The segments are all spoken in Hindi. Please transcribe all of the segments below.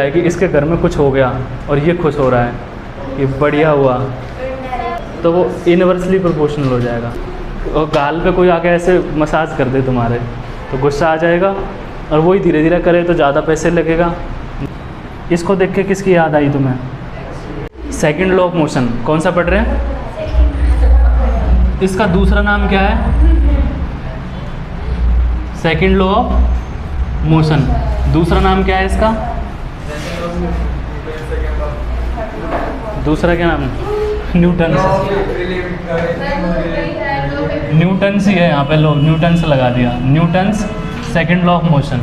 है कि इसके घर में कुछ हो गया और ये खुश हो रहा है, ये बढ़िया हुआ, तो वो इनवर्सली प्रोपोर्शनल हो जाएगा। और गाल पे कोई आके ऐसे मसाज कर दे तुम्हारे तो गुस्सा आ जाएगा, और वही धीरे धीरे करे तो ज़्यादा पैसे लगेगा। इसको देख के किसकी याद आई तुम्हें? Second law of motion. कौन सा पढ़ रहे हैं? इसका दूसरा नाम क्या है? Second law of motion. दूसरा नाम क्या है इसका? दूसरा क्या नाम है? न्यूटन। न्यूटन्स ही है यहाँ पे, लो न्यूटन्स लगा दिया। Newton's second law of motion.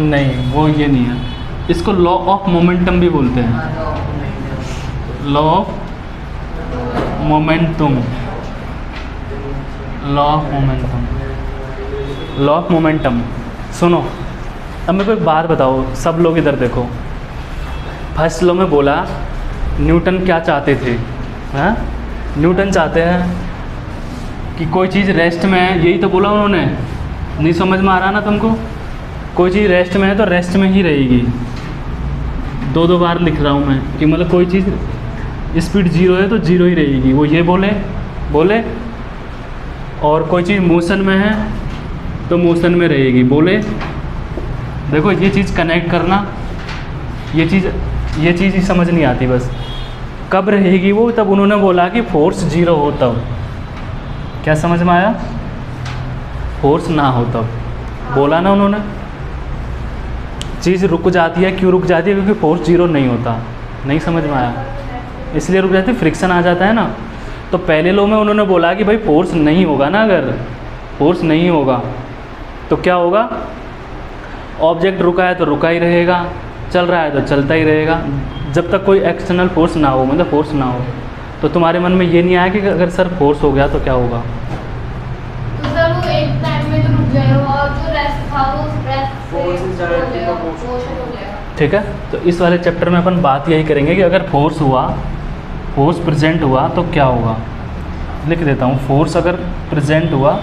नहीं, वो ये नहीं है। इसको लॉ ऑफ मोमेंटम भी बोलते हैं। Law of momentum. Law of momentum. Law of momentum. सुनो, अब मेरे को एक बात बताओ, सब लोग इधर देखो। फर्स्ट लॉ में बोला न्यूटन क्या चाहते थे? हाँ, न्यूटन चाहते हैं कि कोई चीज़ रेस्ट में है, यही तो बोला उन्होंने। नहीं समझ में आ रहा ना तुमको? कोई चीज़ रेस्ट में है तो रेस्ट में ही रहेगी। दो दो बार लिख रहा हूँ मैं कि मतलब कोई चीज़ स्पीड 0 है तो 0 ही रहेगी, वो ये बोले। और कोई चीज़ मोशन में है तो मोशन में रहेगी, बोले। देखो ये चीज़ कनेक्ट करना, ये चीज़ ही समझ नहीं आती बस। कब रहेगी वो? तब उन्होंने बोला कि फोर्स 0 हो तब। क्या समझ में आया? फोर्स ना हो तब बोला ना उन्होंने। चीज़ रुक जाती है, क्यों रुक जाती है? क्योंकि फोर्स 0 नहीं होता। नहीं समझ में आया? इसलिए रुक जाती है, फ्रिक्शन आ जाता है ना। तो पहले लो में उन्होंने बोला कि भाई फोर्स नहीं होगा ना, अगर फोर्स नहीं होगा तो क्या होगा? ऑब्जेक्ट रुका है तो रुका ही रहेगा, चल रहा है तो चलता ही रहेगा, जब तक कोई एक्सटर्नल फोर्स ना हो, मतलब फोर्स ना हो। तो तुम्हारे मन में ये नहीं आया कि अगर सर फोर्स हो गया तो क्या होगा? तो सर वो एक टाइम में तो रुक जाएगा और जो रेस्ट था वो रेस्ट मोशन हो जाएगा। ठीक है, तो इस वाले चैप्टर में अपन बात यही करेंगे कि अगर फोर्स हुआ, फोर्स प्रेजेंट हुआ तो क्या होगा। लिख देता हूँ, फोर्स अगर प्रेजेंट हुआ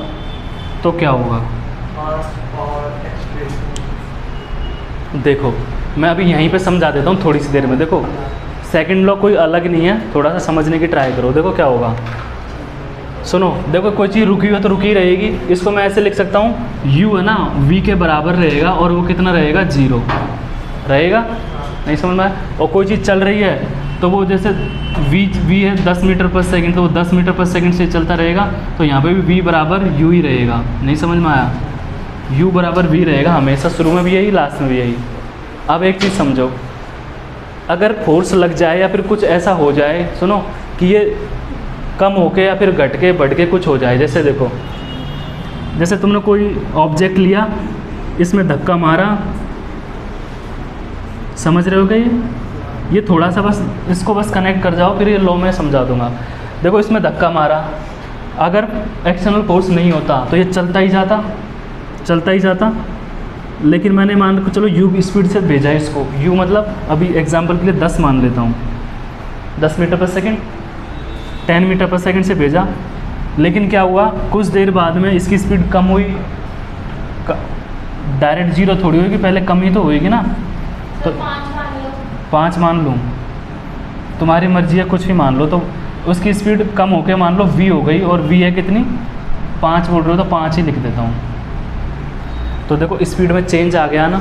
तो क्या होगा। देखो मैं अभी यहीं पे समझा देता हूँ थोड़ी सी देर में। देखो सेकंड लॉ कोई अलग नहीं है, थोड़ा सा समझने की ट्राई करो। देखो क्या होगा, सुनो। देखो कोई चीज़ रुकी हुई है तो रुकी रहेगी। इसको मैं ऐसे लिख सकता हूँ, u है ना v के बराबर रहेगा और वो कितना रहेगा? 0 रहेगा। नहीं समझ में आया? और कोई चीज़ चल रही है तो वो जैसे v है 10 मीटर पर सेकंड, तो वो 10 मीटर पर सेकंड से चलता रहेगा। तो यहाँ पे भी v बराबर u ही रहेगा। नहीं समझ में आया? u बराबर v रहेगा हमेशा, शुरू में भी यही, लास्ट में भी यही। अब एक चीज़ समझो, अगर फोर्स लग जाए या फिर कुछ ऐसा हो जाए, सुनो, कि ये कम होके या फिर घट के बढ़ के कुछ हो जाए। जैसे देखो, जैसे तुमने कोई ऑब्जेक्ट लिया, इसमें धक्का मारा, समझ रहे हो क्या? ये थोड़ा सा बस इसको बस कनेक्ट कर जाओ, फिर ये लॉ में समझा दूंगा। देखो इसमें धक्का मारा, अगर एक्सटर्नल फोर्स नहीं होता तो ये चलता ही जाता। लेकिन मैंने मान को चलो u स्पीड से भेजा इसको, u मतलब अभी एग्जांपल के लिए 10 मान लेता हूँ, 10 मीटर पर सेकंड, 10 मीटर पर सेकंड से भेजा। लेकिन क्या हुआ, कुछ देर बाद में इसकी स्पीड कम हुई। डायरेक्ट 0 थोड़ी होगी, पहले कम ही तो होएगी ना। तो 5 मान लूँ, तुम्हारी मर्जी है, कुछ भी मान लो। तो उसकी स्पीड कम होके मान लो v हो गई, और v है कितनी? 5 बोल रहे हो तो 5 ही लिख देता हूँ। तो देखो स्पीड में चेंज आ गया ना।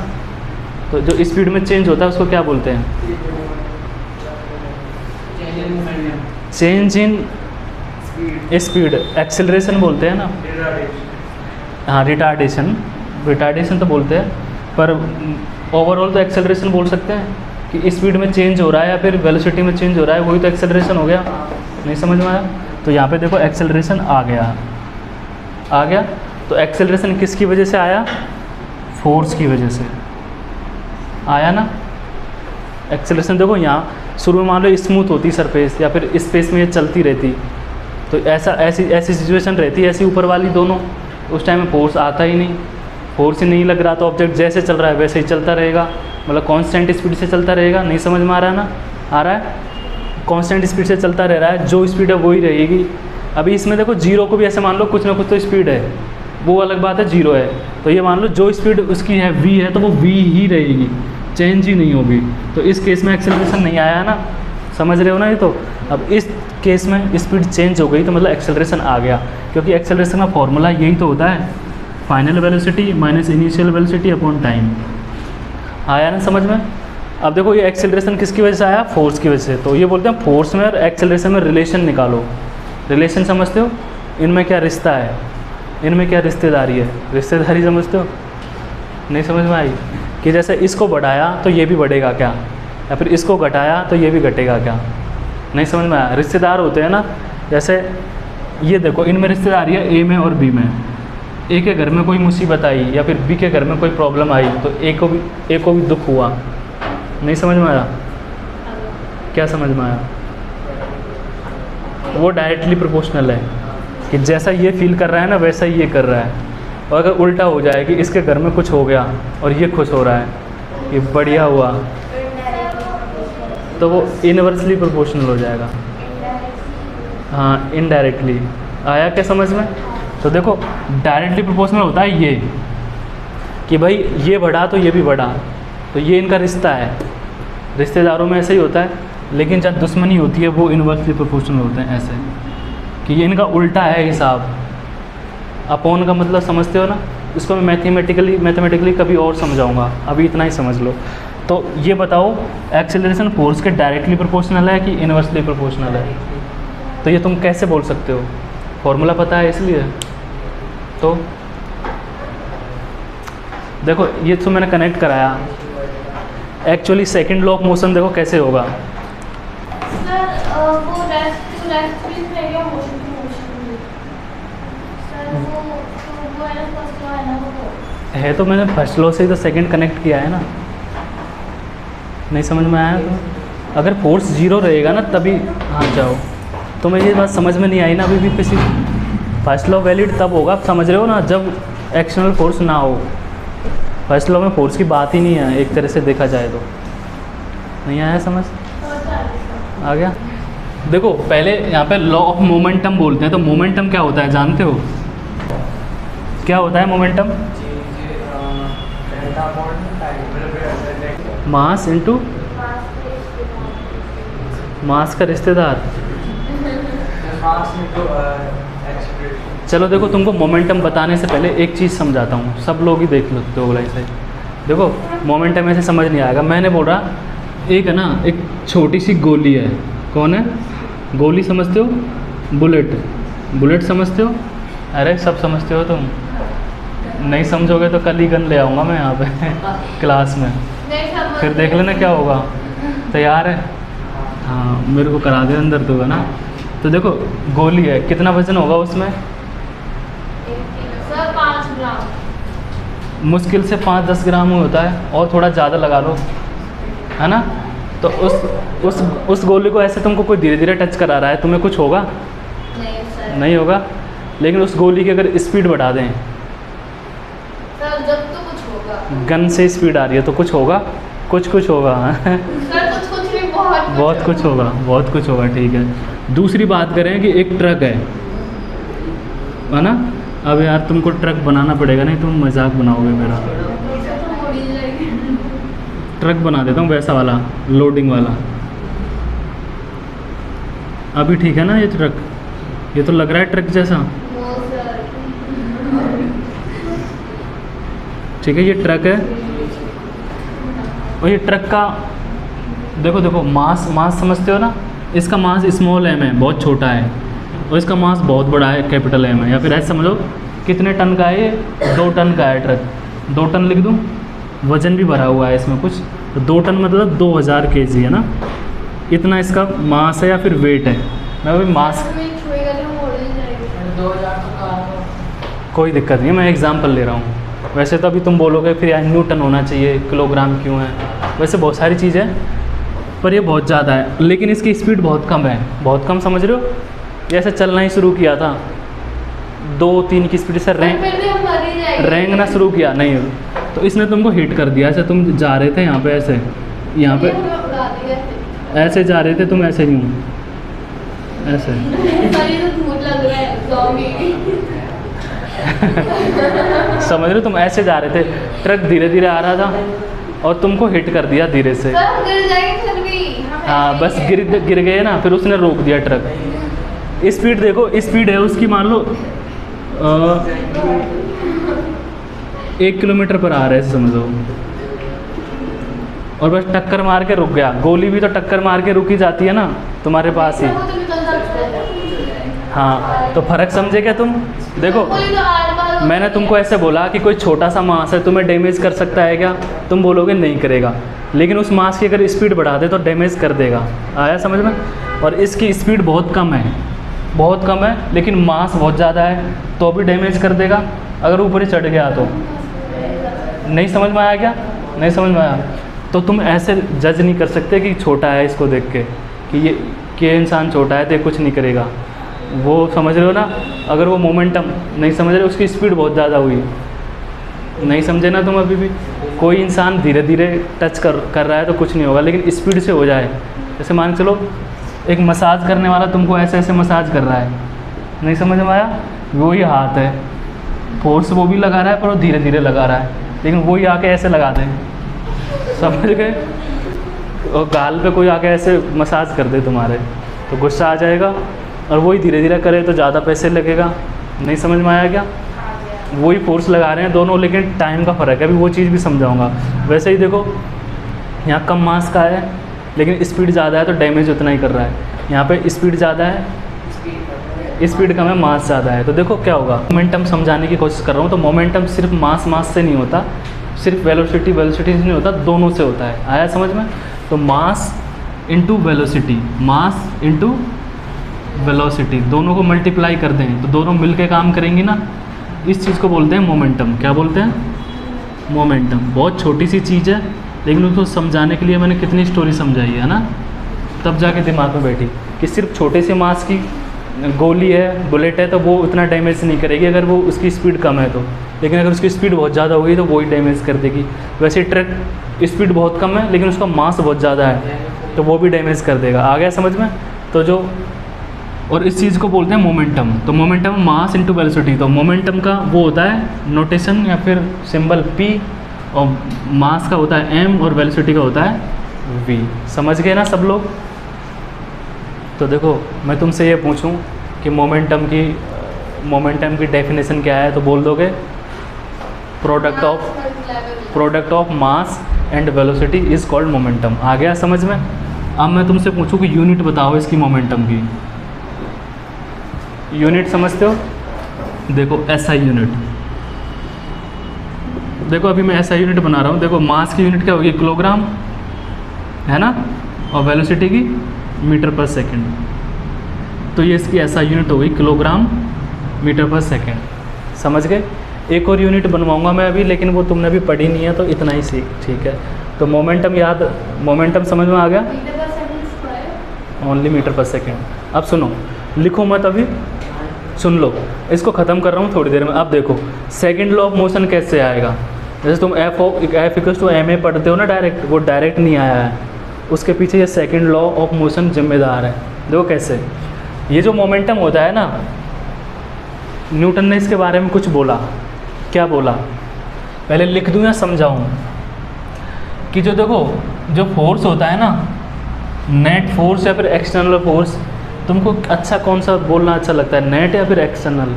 तो जो स्पीड में चेंज होता है उसको क्या बोलते हैं? चेंज इन स्पीड, एक्सेलरेशन बोलते हैं ना। हाँ, रिटार्डेशन तो बोलते हैं, पर ओवरऑल तो एक्सेलरेशन बोल सकते हैं कि स्पीड में चेंज हो रहा है या फिर वेलोसिटी में चेंज हो रहा है, वही तो एक्सेलरेशन हो गया। नहीं समझ में आया? तो यहाँ पे देखो एक्सेलरेशन आ गया। तो एक्सेलरेशन किसकी वजह से आया? फोर्स की वजह से आया ना। एक्सेलरेशन देखो यहाँ शुरू में मान लो स्मूथ होती सरफेस या फिर स्पेस में ये चलती रहती, तो ऐसी सिचुएशन रहती है, ऐसी ऊपर वाली दोनों, उस टाइम में फोर्स आता ही नहीं, फोर्स ही नहीं लग रहा, तो ऑब्जेक्ट जैसे चल रहा है वैसे ही चलता रहेगा, मतलब कांस्टेंट स्पीड से चलता रहेगा। नहीं समझ में आ रहा है ना? आ रहा है? कांस्टेंट स्पीड से चलता रह रहा है, जो स्पीड है वही रहेगी। अभी इसमें देखो 0 को भी ऐसे मान लो कुछ ना कुछ तो स्पीड है, वो अलग बात है 0 है। तो ये मान लो जो स्पीड उसकी है v है तो वो v ही रहेगी, चेंज ही नहीं होगी। तो इस केस में एक्सेलरेशन नहीं आया है ना, समझ रहे हो ना ये। तो अब इस केस में स्पीड चेंज हो गई तो मतलब एक्सेलरेशन आ गया, क्योंकि एक्सेलरेशन का फॉर्मूला यही तो होता है, final velocity minus initial velocity upon time. आया ना समझ में। अब देखो ये एक्सेलरेशन किसकी वजह से आया, फोर्स की वजह से। तो ये बोलते हैं फोर्स में और एक्सेलरेशन में रिलेशन निकालो। रिलेशन समझते हो, इनमें क्या रिश्ता है, इनमें क्या रिश्तेदारी है, रिश्तेदारी समझते हो, नहीं समझ में आई। कि जैसे इसको बढ़ाया तो ये भी बढ़ेगा क्या, या फिर इसको घटाया तो ये भी घटेगा क्या, नहीं समझ में आया। रिश्तेदार होते हैं ना, जैसे ये देखो इनमें रिश्तेदारी है ए में और बी में। ए के घर में कोई मुसीबत आई या फिर बी के घर में कोई प्रॉब्लम आई तो ए को भी दुख हुआ, नहीं समझ में आया। क्या समझ में आया, वो डायरेक्टली प्रोपोर्शनल है कि जैसा ये फील कर रहा है ना वैसा ही ये कर रहा है। और अगर उल्टा हो जाए कि इसके घर में कुछ हो गया और ये खुश हो रहा है, ये बढ़िया हुआ, तो वो इनवर्सली प्रोपोर्शनल हो जाएगा। हाँ इनडायरेक्टली। आया क्या समझ में। तो देखो डायरेक्टली प्रोपोर्शनल होता है ये कि भाई ये बढ़ा तो ये भी बढ़ा, तो ये इनका रिश्ता है। रिश्तेदारों में ऐसे ही होता है, लेकिन जब दुश्मनी होती है वो इनवर्सली प्रोपोर्शनल होते हैं, ऐसे कि ये इनका उल्टा है हिसाब। अपॉन का मतलब समझते हो ना, इसको मैं मैथमेटिकली कभी और समझाऊंगा, अभी इतना ही समझ लो। तो ये बताओ एक्सेलरेशन फोर्स के डायरेक्टली प्रोपोर्शनल है कि इनवर्सली प्रोपोर्शनल है। तो ये तुम कैसे बोल सकते हो, फॉर्मूला पता है इसलिए। तो देखो ये तो मैंने कनेक्ट कराया। Actually second law of motion देखो कैसे होगा। सर वो रेस्ट भी रहेगा, मोशन टू मोशन भी। सर वो है ना फर्स्ट लॉ है ना, वो है तो मैंने फर्स्ट लॉ से ही तो सेकंड कनेक्ट किया है ना, नहीं समझ में आया। तो अगर फोर्स 0 रहेगा ना तभी, हाँ जाओ। तो मैं ये बात समझ में नहीं आई ना अभी भी, किसी फर्स्ट लॉ वैलिड तब होगा, आप समझ रहे हो ना, जब एक्सटर्नल फोर्स ना हो। फर्स्ट लॉ में फोर्स की बात ही नहीं है एक तरह से देखा जाए तो। नहीं आया समझ, आ गया। देखो पहले यहाँ पे लॉ ऑफ मोमेंटम बोलते हैं, तो मोमेंटम क्या होता है जानते हो, क्या होता है मोमेंटम। मास इनटू मास का रिश्तेदार। चलो देखो तुमको मोमेंटम बताने से पहले एक चीज़ समझाता हूँ, सब लोग ही देख लेते हो ऐसे। देखो मोमेंटम ऐसे समझ नहीं आएगा, मैंने बोल रहा एक है ना, एक छोटी सी गोली है। कौन है, गोली समझते हो, बुलेट समझते हो। अरे सब समझते हो तुम, नहीं समझोगे तो कल ही गन ले आऊँगा मैं यहाँ पे क्लास में, फिर देख लेना क्या होगा। तैयार है, हाँ मेरे को करा दे अंदर तो है ना। तो देखो गोली है, कितना वजन होगा उसमें, सर 5 ग्राम, मुश्किल से 5-10 ग्राम होता है, और थोड़ा ज़्यादा लगा लो, है ना। तो उस गोली को ऐसे तुमको कोई धीरे धीरे टच करा रहा है, तुम्हें कुछ होगा नहीं सर, नहीं होगा। लेकिन उस गोली की अगर स्पीड बढ़ा दें, सर जब तो कुछ होगा। गन से स्पीड आ रही है तो कुछ होगा, कुछ होगा सर कुछ नहीं, बहुत कुछ होगा, ठीक है। दूसरी बात करें कि एक ट्रक है ना। अब यार तुमको ट्रक बनाना पड़ेगा, नहीं तुम मजाक बनाओगे मेरा। ट्रक बना देता हूँ वैसा वाला, लोडिंग वाला। अभी ठीक है ना ये ट्रक, ये तो लग रहा है ट्रक जैसा। ठीक है ये ट्रक है, और ये ट्रक का देखो मास समझते हो ना। इसका मास स्मॉल एम है, बहुत छोटा है, और इसका मास बहुत बड़ा है, कैपिटल एम है। या फिर ऐसे समझो कितने टन का है ये, 2 टन का है ट्रक। 2 टन लिख दूँ, वज़न भी भरा हुआ है इसमें कुछ, तो 2 टन मतलब 2000 kg है ना, इतना इसका मास है या फिर वेट है। मैं अभी मास कोई दिक्कत नहीं है, मैं एग्जांपल ले रहा हूँ। वैसे तो अभी तुम बोलोगे फिर यार न्यूटन होना चाहिए, किलोग्राम क्यों है, वैसे बहुत सारी चीज़ें, पर ये बहुत ज़्यादा है। लेकिन इसकी स्पीड बहुत कम है, बहुत कम, समझ रहे हो। ये ऐसे चलना ही शुरू किया था 2-3 की स्पीड से रेंगना शुरू किया, नहीं तो इसने तुमको हिट कर दिया। ऐसे तुम जा रहे थे यहाँ पे, ऐसे यहाँ पे ऐसे जा रहे थे तुम, ऐसे यूँ ऐसे समझ रहे हो, तुम ऐसे जा रहे थे, ट्रक धीरे धीरे आ रहा था और तुमको हिट कर दिया धीरे से। सर हम गिर जाएंगे फिर भी। हाँ बस गिर गए ना, फिर उसने रोक दिया ट्रक। स्पीड देखो, स्पीड है उसकी मान लो 1 किलोमीटर पर आ रहा है समझो, और बस टक्कर मार के रुक गया। गोली भी तो टक्कर मार के रुकी जाती है ना तुम्हारे पास ही। वो तो निकल जाता है। हाँ तो फर्क समझे क्या तुम? देखो कोई तो आर पार हो मैंने तुमको ऐसे बोला कि कोई छोटा सा मांस है तुम्हें डैमेज कर सकता है क्या? तुम बोलोगे नहीं करेगा, लेकिन उस मांस की अगर स्पीड बढ़ा दे तो डैमेज कर देगा। आया समझ में? और इसकी स्पीड बहुत कम है, बहुत कम है, लेकिन मास बहुत ज़्यादा है तो भी डैमेज कर देगा अगर ऊपर ही चढ़ गया तो। नहीं समझ में आया क्या? नहीं समझ में आया? तो तुम ऐसे जज नहीं कर सकते कि छोटा है इसको देख के कि ये इंसान छोटा है तो ये कुछ नहीं करेगा। वो समझ रहे हो ना? अगर वो मोमेंटम नहीं समझ रहे, उसकी स्पीड बहुत ज़्यादा हुई, नहीं समझे ना तुम अभी भी? कोई इंसान धीरे धीरे टच कर रहा है तो कुछ नहीं होगा, लेकिन स्पीड से हो जाए, जैसे मान के चलो एक मसाज करने वाला तुमको ऐसे ऐसे मसाज कर रहा है, नहीं समझ में आया? वो ही हाथ है, फोर्स वो भी लगा रहा है पर वो धीरे धीरे लगा रहा है, लेकिन वही आके ऐसे लगा दे, समझ गए? और गाल पे कोई आके ऐसे मसाज कर दे तुम्हारे तो गुस्सा आ जाएगा, और वही धीरे धीरे करे तो ज़्यादा पैसे लगेगा। नहीं समझ में आया क्या? वही फोर्स लगा रहे हैं दोनों, लेकिन टाइम का फ़र्क है, अभी वो चीज़ भी समझाऊंगा। वैसे ही देखो यहाँ कम मास का है लेकिन स्पीड ज़्यादा है तो डैमेज उतना ही कर रहा है। यहाँ पे स्पीड ज़्यादा है, स्पीड कम है, मास ज़्यादा है, तो देखो क्या होगा। मोमेंटम समझाने की कोशिश कर रहा हूँ, तो मोमेंटम सिर्फ मास से नहीं होता, सिर्फ वेलोसिटी से नहीं होता, दोनों से होता है। आया समझ में? तो mass into velocity, mass into velocity, दोनों को मल्टीप्लाई कर दें तो दोनों मिलके काम करेंगी ना, इस चीज़ को बोलते हैं मोमेंटम। क्या बोलते हैं? मोमेंटम। बहुत छोटी सी चीज़ है, लेकिन उसको समझाने के लिए मैंने कितनी स्टोरी समझाई है ना, तब जाके दिमाग में बैठी कि सिर्फ छोटे से मास की गोली है, बुलेट है, तो वो उतना डैमेज नहीं करेगी अगर वो उसकी स्पीड कम है तो, लेकिन अगर उसकी स्पीड बहुत ज़्यादा होगी तो वो ही डैमेज कर देगी। वैसे ट्रक स्पीड बहुत कम है लेकिन उसका मास बहुत ज़्यादा है तो वो भी डैमेज कर देगा। आ गया समझ में? तो जो, और इस चीज़ को बोलते हैं मोमेंटम। तो मोमेंटम मास इंटू वेलोसिटी, तो मोमेंटम का वो होता है नोटेशन या फिर सिंबल P, और मास का होता है m, और वेलोसिटी का होता है v। समझ गए ना सब लोग? तो देखो मैं तुमसे ये पूछूं कि मोमेंटम की डेफिनेशन क्या है, तो बोल दोगे product of mass and velocity is called momentum. आ गया समझ में? अब मैं तुमसे पूछूं कि यूनिट बताओ इसकी मोमेंटम की। यूनिट समझते हो? देखो SI यूनिट, देखो अभी मैं SI यूनिट बना रहा हूँ। देखो मास की यूनिट क्या होगी? किलोग्राम, है ना, और वेलोसिटी की मीटर पर सेकंड, तो ये इसकी SI यूनिट होगी किलोग्राम मीटर पर सेकंड। समझ गए? एक और यूनिट बनवाऊंगा मैं अभी, लेकिन वो तुमने अभी पढ़ी नहीं है तो इतना ही सीख, ठीक है? तो मोमेंटम समझ में आ गया? ओनली मीटर पर सेकंड। अब सुनो, लिखो मत अभी, सुन लो, इसको ख़त्म कर रहा हूँ थोड़ी देर में। अब देखो सेकंड लॉ ऑफ मोशन कैसे आएगा। जैसे तुम F=ma पढ़ते हो ना डायरेक्ट, वो डायरेक्ट नहीं आया है, उसके पीछे ये सेकंड लॉ ऑफ मोशन जिम्मेदार है। देखो कैसे, ये जो मोमेंटम होता है ना, न्यूटन ने इसके बारे में कुछ बोला। क्या बोला? पहले लिख दूँ या समझाऊँ? कि जो देखो जो फोर्स होता है ना, नेट फोर्स या फिर एक्सटर्नल फोर्स, तुमको अच्छा कौन सा बोलना अच्छा लगता है, नेट या फिर एक्सटर्नल?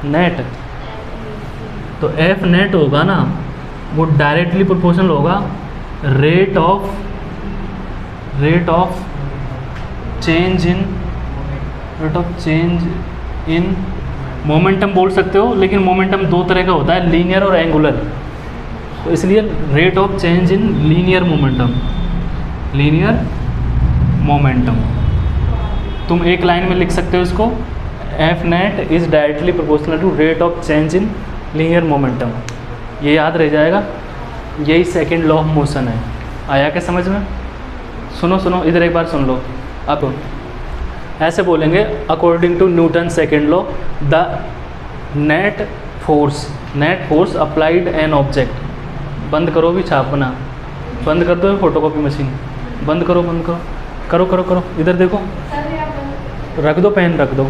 नेट। तो F नेट होगा ना, वो डायरेक्टली प्रोपोर्शनल होगा rate of change in momentum बोल सकते हो, लेकिन मोमेंटम दो तरह का होता है, लीनियर और एंगुलर। तो इसलिए rate of change in linear momentum तुम एक लाइन में लिख सकते हो इसको, F net is directly proportional to rate of change in linear momentum. ये याद रह जाएगा, यही सेकंड लॉ ऑफ मोशन है। आया क्या समझ में? सुनो इधर एक बार सुन लो। अब ऐसे बोलेंगे, according to Newton second law, the net force applied an object. बंद करो भी छापना, बंद कर दो फोटोकॉपी मशीन, बंद करो, इधर देखो, रख दो पेन, रख दो।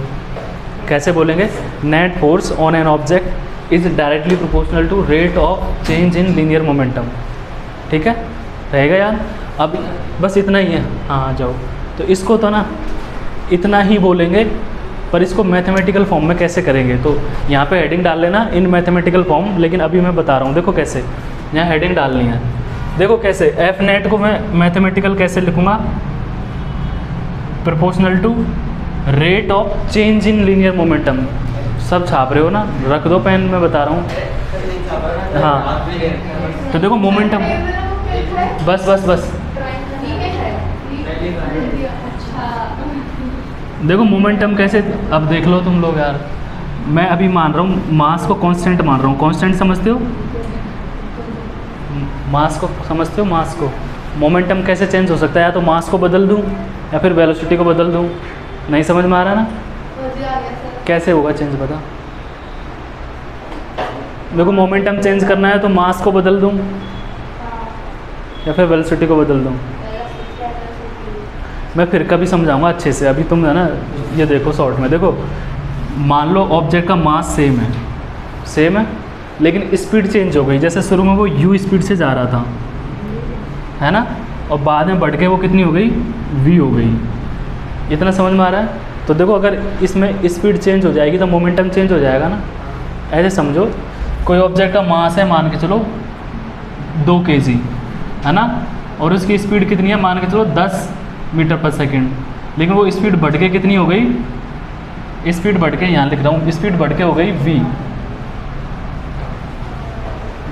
कैसे बोलेंगे? Net force on an object is directly proportional to rate of change in linear momentum. ठीक है, रहेगा यार। अब बस इतना ही है। हाँ आ जाओ। तो इसको तो ना इतना ही बोलेंगे, पर इसको मैथमेटिकल फॉर्म में कैसे करेंगे, तो यहाँ पे हेडिंग डाल लेना इन मैथमेटिकल फॉर्म। लेकिन अभी मैं बता रहा हूँ, देखो कैसे यहाँ हेडिंग डालनी है। देखो कैसे, एफ नेट को मैं मैथमेटिकल कैसे लिखूँगा, proportional to rate of change in linear momentum. सब छाप रहे हो ना, रख दो पेन, मैं बता रहा हूँ। हाँ तो देखो मोमेंटम, बस बस बस देखो मोमेंटम कैसे, अब देख लो तुम लोग यार। मैं अभी मान रहा हूँ मास को कांस्टेंट मान रहा हूँ। कांस्टेंट समझते हो, मास को समझते हो, मास को। मोमेंटम कैसे चेंज हो सकता है, या तो मास को बदल दूँ या फिर वेलोसिटी को बदल दूँ। नहीं समझ में आ रहा ना, कैसे होगा चेंज बता। देखो मोमेंटम चेंज करना है तो मास को बदल दूँ या फिर वेलोसिटी को बदल दूँ। मैं फिर कभी समझाऊंगा अच्छे से, अभी तुम है ना ये देखो शॉर्ट में। देखो मान लो ऑब्जेक्ट का मास सेम है लेकिन स्पीड चेंज हो गई। जैसे शुरू में वो u स्पीड से जा रहा था, है ना, और बाद में बढ़ के वो कितनी हो गई, v हो गई। इतना समझ में आ रहा है। तो देखो अगर इसमें स्पीड चेंज हो जाएगी तो मोमेंटम चेंज हो जाएगा ना। ऐसे समझो, कोई ऑब्जेक्ट का मास है मान के चलो 2 kg, है ना, और उसकी स्पीड कितनी है, मान के चलो 10 मीटर पर सेकेंड। लेकिन वो स्पीड बढ़ के कितनी हो गई, स्पीड बढ़ के यहाँ लिख रहा हूँ, स्पीड बढ़ के हो गई v।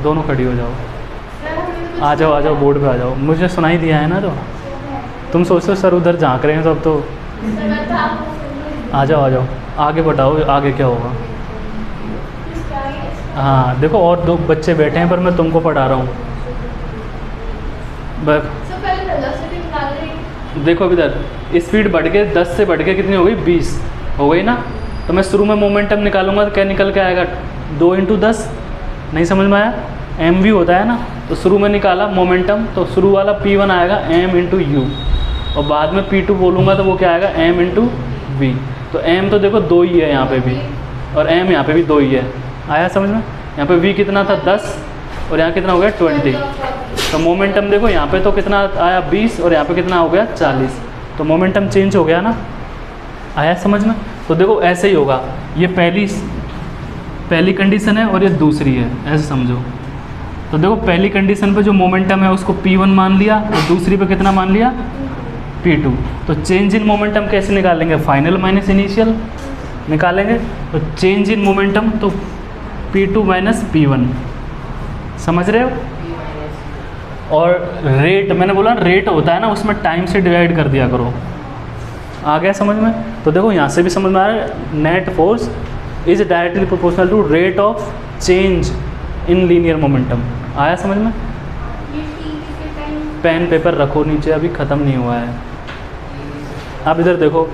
दोनों खड़ी हो जाओ, आ जाओ बोर्ड पे आ जाओ। मुझे सुनाई दिया है ना, तो तुम सोचते हो सर उधर झाँक रहे हैं सब, तो आ जाओ आगे बढ़ाओ, आगे क्या होगा। हाँ देखो और 2 बच्चे बैठे हैं पर मैं तुमको पढ़ा रहा हूँ। देखो इधर स्पीड बढ़ के 10 से बढ़ के कितनी हो गई, 20 हो गई ना। तो मैं शुरू में मोमेंटम निकालूंगा तो क्या निकल के आएगा, 2 × 10। नहीं समझ में आया, mv होता है ना। तो शुरू में निकाला मोमेंटम, तो शुरू वाला p1 आएगा m × u, और बाद में p2 बोलूँगा तो वो क्या आएगा, m × v। तो m तो देखो 2 ही है यहाँ पे भी, और m यहाँ पे भी 2 ही है। आया समझ में। यहाँ पे v कितना था, 10, और यहाँ कितना हो गया, 20। तो मोमेंटम देखो यहाँ पे तो कितना आया, 20, और यहाँ पे कितना हो गया, 40। तो मोमेंटम चेंज हो गया ना। आया समझ में। तो देखो ऐसे ही होगा, ये पहली कंडीशन है और ये दूसरी है, ऐसे समझो। तो देखो पहली कंडीशन पे जो मोमेंटम है उसको p1 मान लिया, और दूसरी पे कितना मान लिया, p2। तो चेंज इन मोमेंटम कैसे निकालेंगे, फाइनल माइनस इनिशियल निकालेंगे। तो चेंज इन मोमेंटम तो p2 - p1, समझ रहे हो। और रेट, मैंने बोला रेट होता है ना, उसमें टाइम से डिवाइड कर दिया करो। आ गया समझ में। तो देखो यहाँ से भी समझ में आ रहा है, net force is directly proportional to rate of change in linear momentum. आया समझ में। पेन पेपर रखो नीचे, अभी ख़त्म नहीं हुआ है। अब इधर देखो,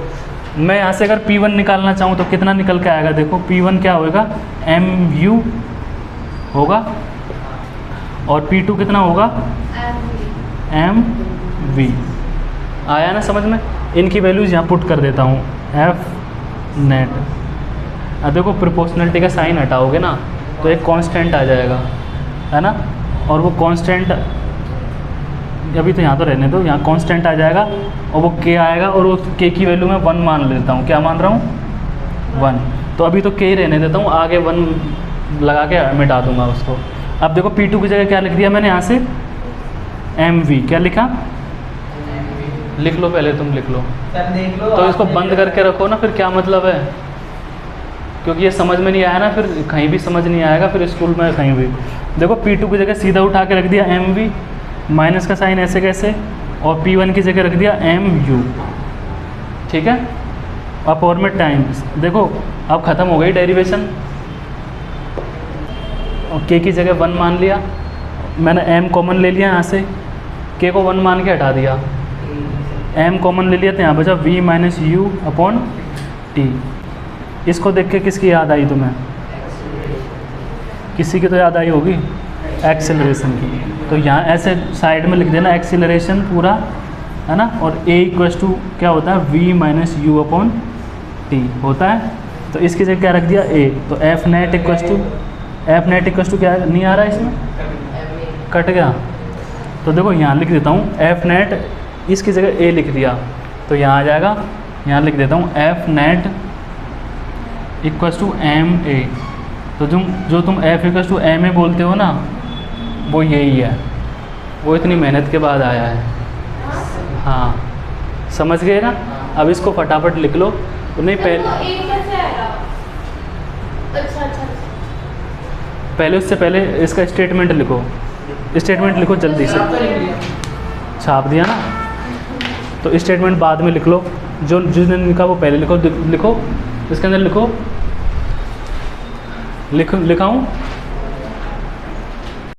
मैं यहाँ से अगर P1 निकालना चाहूँ तो कितना निकल के आएगा, देखो P1 क्या होएगा, mu होगा, और P2 कितना होगा, mv। आया ना समझ में। इनकी वैल्यूज़ यहाँ पुट कर देता हूँ, F नेट। अब देखो प्रोपोर्शनलिटी का साइन हटाओगे ना तो एक कांस्टेंट आ जाएगा, है ना, और वो कांस्टेंट अभी तो यहाँ तो रहने दो, यहाँ कांस्टेंट आ जाएगा और वो k आएगा, और वो k की वैल्यू मैं 1 मान लेता हूँ। क्या मान रहा हूँ, 1। तो अभी तो k रहने देता हूँ, आगे 1 लगा के मिटा दूंगा उसको। अब देखो P2 की जगह क्या लिख दिया मैंने यहाँ से, mv। क्या लिखा, लिख लो पहले, तुम लिख लो। तो इसको बंद करके रखो ना, फिर क्या मतलब है, क्योंकि ये समझ में नहीं आया ना, फिर कहीं भी समझ नहीं आएगा, फिर स्कूल में कहीं भी। देखो P2 की जगह सीधा उठा के रख दिया mv, माइनस का साइन ऐसे कैसे, और P1 की जगह रख दिया mu। ठीक है। अब और में टाइम देखो, अब ख़त्म हो गई डेरिवेशन, और k की जगह 1 मान लिया, मैंने m कॉमन ले लिया यहाँ से, k को 1 मान के हटा दिया, m कॉमन ले लिया तो यहाँ बचा v - u/t। इसको देख के किसकी याद आई तुम्हें, किसी की तो याद आई होगी, एक्सेलरेशन की। तो यहाँ ऐसे साइड में लिख देना एक्सेलरेशन पूरा, है ना, और a = क्या होता है, v - u/t होता है। तो इसकी जगह क्या रख दिया ए, तो एफ नेट इक्वस टू क्या नहीं आ रहा है इसमें, कट गया। तो देखो यहाँ लिख देता हूँ एफ नेट, इसकी जगह ए लिख दिया तो यहाँ आ जाएगा, यहाँ लिख देता हूँ F net equals to M A. तो जो तुम F equals to M A बोलते हो ना, वो यही है, वो इतनी मेहनत के बाद आया है। हाँ समझ गए ना। अब इसको फटाफट लिख लो। तो नहीं पहले उससे पहले इसका स्टेटमेंट लिखो, स्टेटमेंट लिखो जल्दी से। छाप दिया ना, तो स्टेटमेंट बाद में लिख लो, जो जिसने लिखा वो पहले लिखो। इसके अंदर लिखाऊँ